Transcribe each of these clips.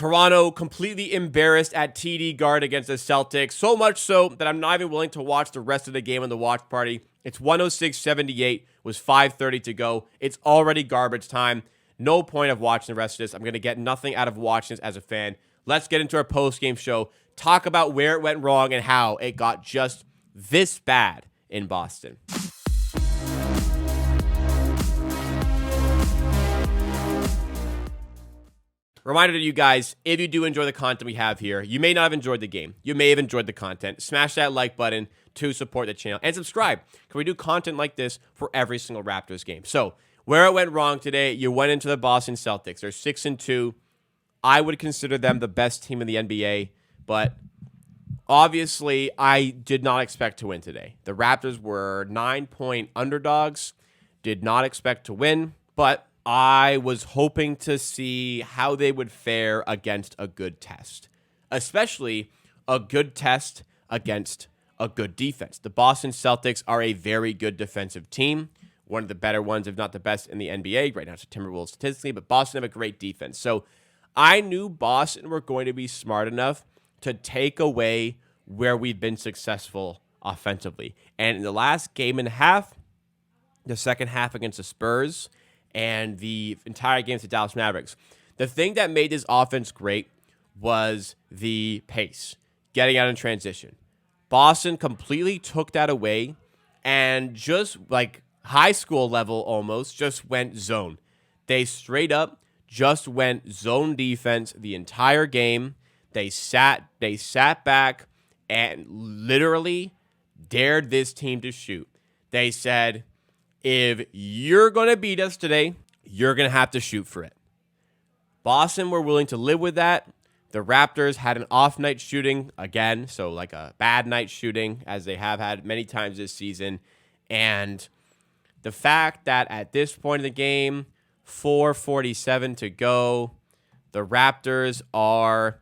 Toronto completely embarrassed at TD guard against the Celtics, so much so that I'm not even willing to watch the rest of the game on the watch party. It's 106-78, was 5:30 to go. It's already garbage time. No point of watching the rest of this. I'm going to get nothing out of watching this as a fan. Let's get into our post-game show, talk about where it went wrong and how it got just this bad in Boston. Reminder to you guys, if you do enjoy the content we have here, you may not have enjoyed the game. You may have enjoyed the content. Smash that like button to support the channel. And subscribe, because we do content like this for every single Raptors game. So, where it went wrong today, you went into the Boston Celtics. They're 6-2. I would consider them the best team in the NBA, but obviously, I did not expect to win today. The Raptors were 9-point underdogs. Did not expect to win, but I was hoping to see how they would fare against a good test, especially a good test against a good defense. The Boston Celtics are a very good defensive team, one of the better ones, if not the best in the NBA. Right now, it's the Timberwolves statistically, but Boston have a great defense. So I knew Boston were going to be smart enough to take away where we've been successful offensively. And in the last game and a half, the second half against the Spurs, and the entire game to Dallas Mavericks, the thing that made this offense great was the pace, getting out in transition. Boston completely took that away and just like high school level almost just went zone. They straight up just went zone defense the entire game. They sat back and literally dared this team to shoot. They said, if you're going to beat us today, you're going to have to shoot for it. Boston were willing to live with that. The Raptors had an off night shooting again, so like a bad night shooting, as they have had many times this season. And the fact that at this point in the game, 4:47 to go, the Raptors are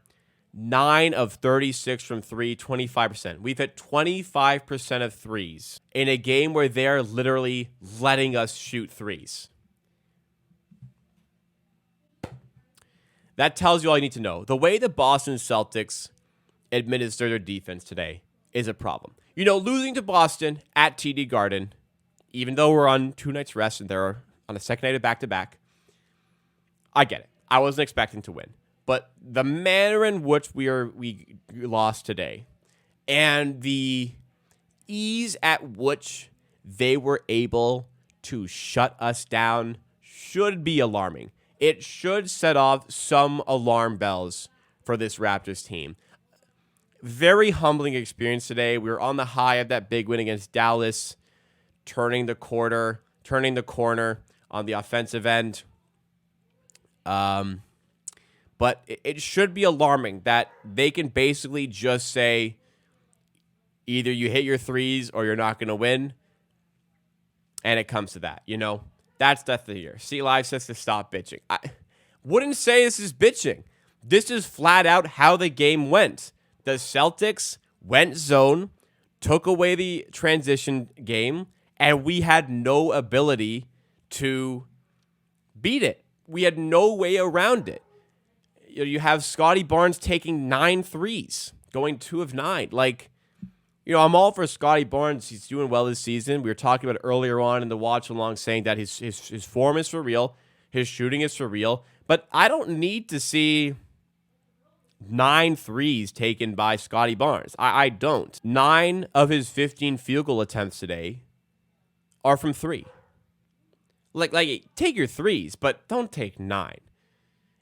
9 of 36 from 3, 25%. We've hit 25% of threes in a game where they're literally letting us shoot threes. That tells you all you need to know. The way the Boston Celtics administer their defense today is a problem. You know, losing to Boston at TD Garden, even though we're on 2 nights rest and they're on a second night of back-to-back, I get it. I wasn't expecting to win. But the manner in which we lost today and the ease at which they were able to shut us down should be alarming. It should set off some alarm bells for this Raptors team. Very humbling experience today. We were on the high of that big win against Dallas, turning the corner on the offensive end. But it should be alarming that they can basically just say, either you hit your threes or you're not going to win. And it comes to that, you know. That's death of the year. C Live says to stop bitching. I wouldn't say this is bitching. This is flat out how the game went. The Celtics went zone, took away the transition game, and we had no ability to beat it. We had no way around it. You have Scotty Barnes taking 9 threes, going 2 of 9. Like, you know, I'm all for Scotty Barnes. He's doing well this season. We were talking about it earlier on in the watch along, saying that his form is for real, his shooting is for real. But I don't need to see 9 threes taken by Scotty Barnes. I don't. 9 of his 15 field goal attempts today are from 3. Like take your threes, but don't take 9.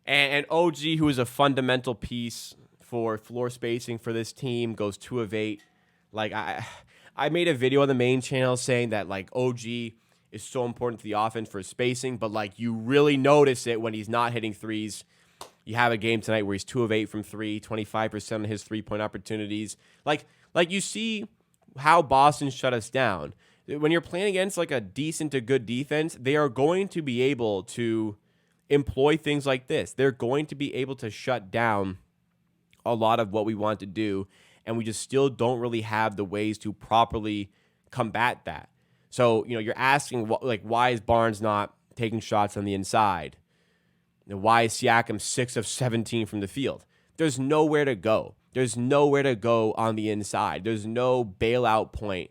And OG, who is a fundamental piece for floor spacing for this team, goes 2 of 8. Like, I made a video on the main channel saying that, like, OG is so important to the offense for spacing, but, like, you really notice it when he's not hitting threes. You have a game tonight where he's 2 of 8 from 3, 25% of his 3-point opportunities. Like you see how Boston shut us down. When you're playing against, like, a decent to good defense, they are going to be able to employ things like this. They're going to be able to shut down a lot of what we want to do, and we just still don't really have the ways to properly combat that. So, you know, you're asking, like, why is Barnes not taking shots on the inside? And why is Siakam 6 of 17 from the field? There's nowhere to go. There's nowhere to go on the inside. There's no bailout point.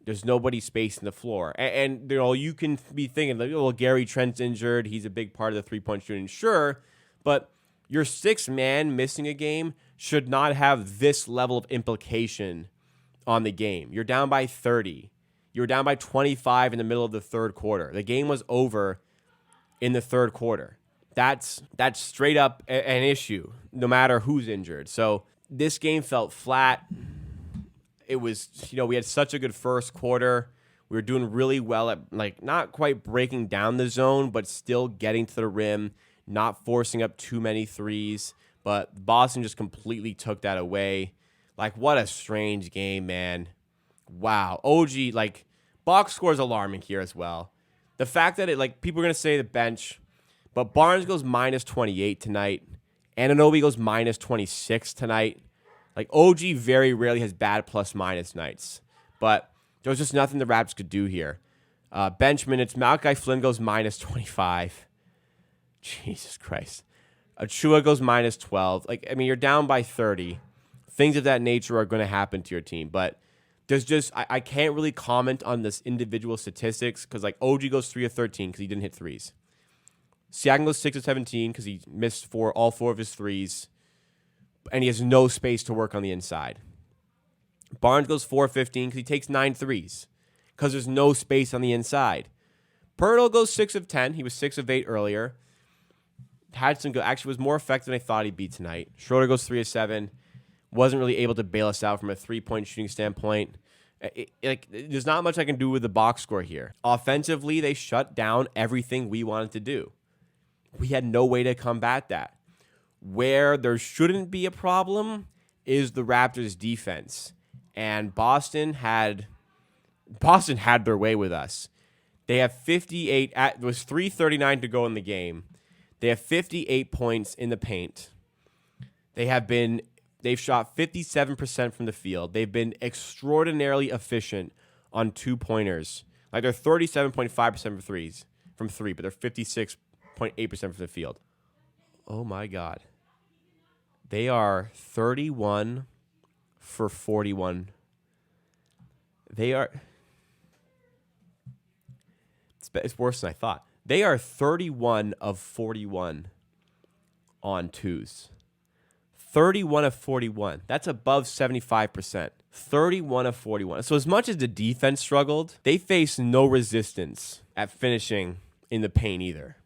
There's nobody spacing the floor. And you can be thinking, like, well, Gary Trent's injured. He's a big part of the three-point shooting. Sure, but your sixth man missing a game should not have this level of implication on the game. You're down by 30. You were down by 25 in the middle of the third quarter. The game was over in the third quarter. That's straight up an issue, no matter who's injured. So this game felt flat. It was, we had such a good first quarter. We were doing really well at, like, not quite breaking down the zone, but still getting to the rim, not forcing up too many threes. But Boston just completely took that away. Like, what a strange game, man. Wow. OG, like, box score is alarming here as well. The fact that people are going to say the bench, but Barnes goes minus 28 tonight. Anunoby goes minus 26 tonight. Like, OG very rarely has bad plus-minus nights. But there was just nothing the Raptors could do here. Bench minutes, Malachi Flynn goes minus 25. Jesus Christ. Achua goes minus 12. You're down by 30. Things of that nature are going to happen to your team. But there's just, I can't really comment on this individual statistics because, OG goes 3 of 13 because he didn't hit threes. Siakam goes 6 of 17 because he missed all four of his threes. And he has no space to work on the inside. Barnes goes 4 of 15 because he takes 9 threes because there's no space on the inside. Pirtle goes 6 of 10. He was 6 of 8 earlier. Actually was more effective than I thought he'd be tonight. Schroeder goes 3 of 7. Wasn't really able to bail us out from a three-point shooting standpoint. There's not much I can do with the box score here. Offensively, they shut down everything we wanted to do. We had no way to combat that. Where there shouldn't be a problem is the Raptors' defense. And Boston had their way with us. They have 58. There was 3:39 to go in the game. They have 58 points in the paint. They've shot 57% from the field. They've been extraordinarily efficient on two-pointers. They're 37.5% from three, but they're 56.8% from the field. Oh my God. They are 31 for 41. It's worse than I thought. They are 31 of 41 on twos. 31 of 41. That's above 75%. 31 of 41. So as much as the defense struggled, they faced no resistance at finishing in the paint either.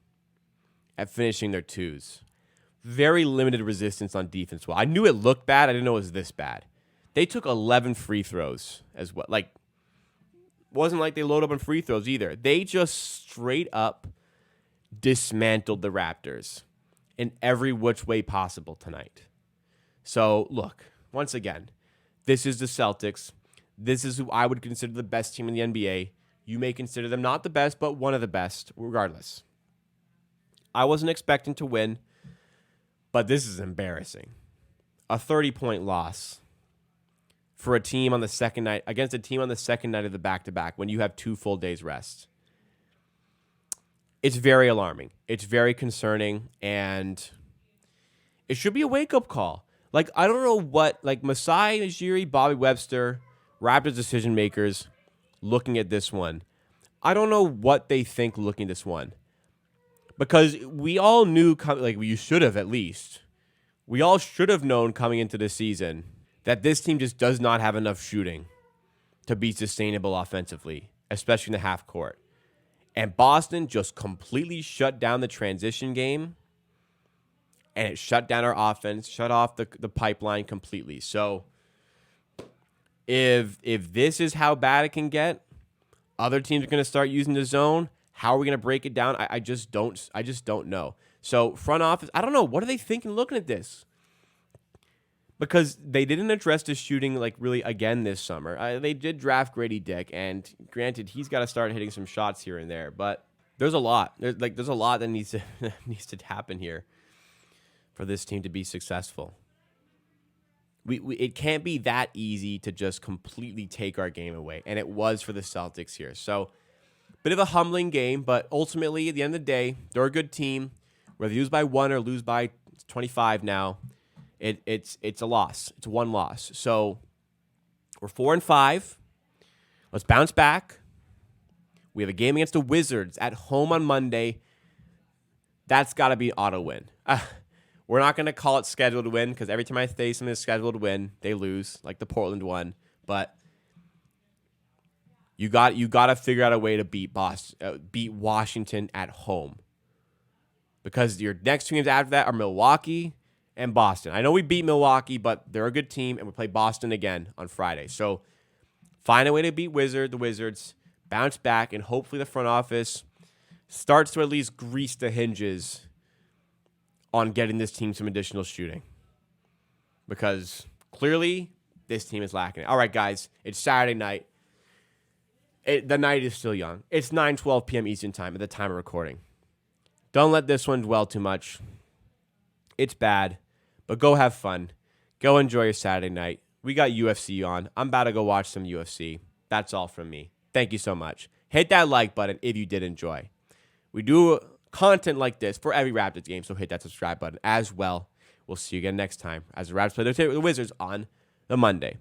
At finishing their twos. Very limited resistance on defense. Well, I knew it looked bad. I didn't know it was this bad. They took 11 free throws as well. Wasn't like they load up on free throws either. They just straight up dismantled the Raptors in every which way possible tonight. So, look, once again, this is the Celtics. This is who I would consider the best team in the NBA. You may consider them not the best, but one of the best, regardless. I wasn't expecting to win. But this is embarrassing. A 30-point loss for a team on the second night, against a team on the second night of the back-to-back when you have 2 full days rest. It's very alarming. It's very concerning, and it should be a wake-up call. I don't know what, Masai Ujiri, Bobby Webster, Raptors decision makers looking at this one. I don't know what they think looking at this one. Because we all knew, you should have at least. We all should have known coming into this season that this team just does not have enough shooting to be sustainable offensively, especially in the half court. And Boston just completely shut down the transition game, and it shut down our offense, shut off the pipeline completely. So if this is how bad it can get, other teams are going to start using the zone. How are we going to break it down? I just don't know. So front office, I don't know. What are they thinking looking at this? Because they didn't address the shooting really again this summer. They did draft Grady Dick, and granted, he's got to start hitting some shots here and there. But there's a lot. There's a lot that needs to happen here for this team to be successful. It can't be that easy to just completely take our game away, and it was for the Celtics here. So. Bit of a humbling game, but ultimately, at the end of the day, they're a good team. Whether you lose by 1 or lose by 25 now, it's a loss. It's one loss. So we're 4-5. Let's bounce back. We have a game against the Wizards at home on Monday. That's got to be an auto win. We're not going to call it scheduled win because every time I say something is scheduled win, they lose, like the Portland one. But you got to figure out a way to beat Washington at home, because your next two games after that are Milwaukee and Boston. I know we beat Milwaukee, but they're a good team, and we play Boston again on Friday. So find a way to beat the Wizards, bounce back, and hopefully the front office starts to at least grease the hinges on getting this team some additional shooting, because clearly this team is lacking it. All right, guys, it's Saturday night. The night is still young. It's 9:12 p.m. Eastern time at the time of recording. Don't let this one dwell too much. It's bad, but go have fun. Go enjoy your Saturday night. We got UFC on. I'm about to go watch some UFC. That's all from me. Thank you so much. Hit that like button if you did enjoy. We do content like this for every Raptors game, so hit that subscribe button as well. We'll see you again next time as the Raptors play the Wizards on the Monday.